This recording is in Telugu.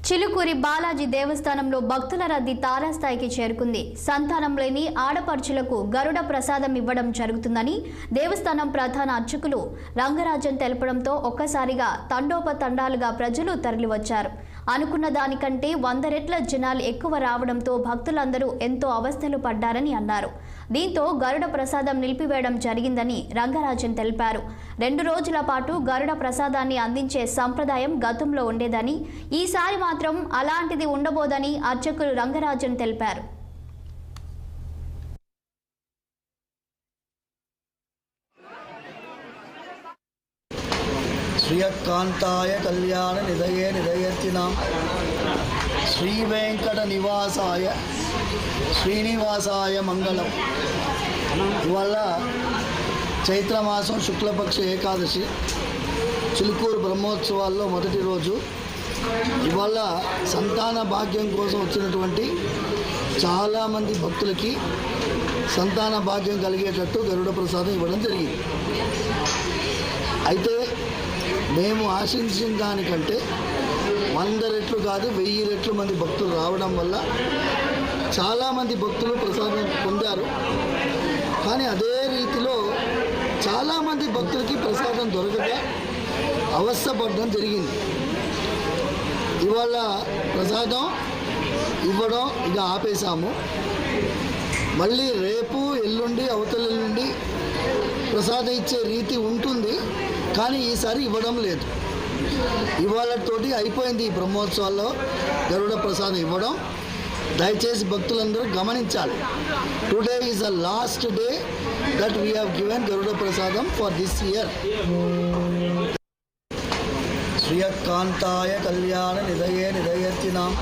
చిలుకూరి బాలాజీ దేవస్థానంలో భక్తుల రద్దీ తారాస్థాయికి చేరుకుంది. సంతానం లేని ఆడపడుచులకు గరుడ ప్రసాదం ఇవ్వడం జరుగుతుందని దేవస్థానం ప్రధాన అర్చకులు రంగరాజన్ తెలపడంతో ఒక్కసారిగా తండోపతండాలుగా ప్రజలు తరలివచ్చారు. అనుకున్న దానికంటే 100 రెట్ల జనాలు ఎక్కువ రావడంతో భక్తులందరూ ఎంతో అవస్థలు పడ్డారని అన్నారు. దీంతో గరుడ ప్రసాదం నిలిపివేయడం జరిగిందని రంగరాజన్ తెలిపారు. 2 రోజుల పాటు గరుడ ప్రసాదాన్ని అందించే సంప్రదాయం గతంలో ఉండేదని, ఈసారి మాత్రం అలాంటిది ఉండబోదని అర్చకులు రంగరాజన్ తెలిపారు. శ్రీయకాంతాయ కళ్యాణ నిధయే నిధయర్చినాం శ్రీ వెంకట నివాసాయ శ్రీనివాసాయ మంగళం. ఇవాళ చైత్రమాసం శుక్లపక్ష ఏకాదశి చిలుకూరు బ్రహ్మోత్సవాల్లో మొదటి రోజు. ఇవాళ సంతాన భాగ్యం కోసం వచ్చినటువంటి చాలామంది భక్తులకి సంతాన భాగ్యం కలిగేటట్టు గరుడ ప్రసాదం ఇవ్వడం జరిగింది. అయితే మేము ఆశించిన దానికంటే 100 రెట్లు కాదు 1000 రెట్లు మంది భక్తులు రావడం వల్ల చాలామంది భక్తులు ప్రసాదం పొందారు. కానీ అదే రీతిలో చాలామంది భక్తులకి ప్రసాదం దొరకక అవస్థపడడం జరిగింది. ఇవాళ ప్రసాదం ఇవ్వడం ఇక ఆపేశాము. మళ్ళీ రేపు ఎల్లుండి అవతల నుండి ప్రసాదం ఇచ్చే రీతి ఉంటుంది, కానీ ఈసారి ఇవ్వడం లేదు. ఇవాళతోటి అయిపోయింది ఈ బ్రహ్మోత్సవాల్లో గరుడ ప్రసాదం ఇవ్వడం. దయచేసి భక్తులందరూ గమనించాలి. Today is the last day that we have given Garuda prasadam for this year. శ్రీయకాంతాయ కళ్యాణ నిధయే నిధయర్చినాం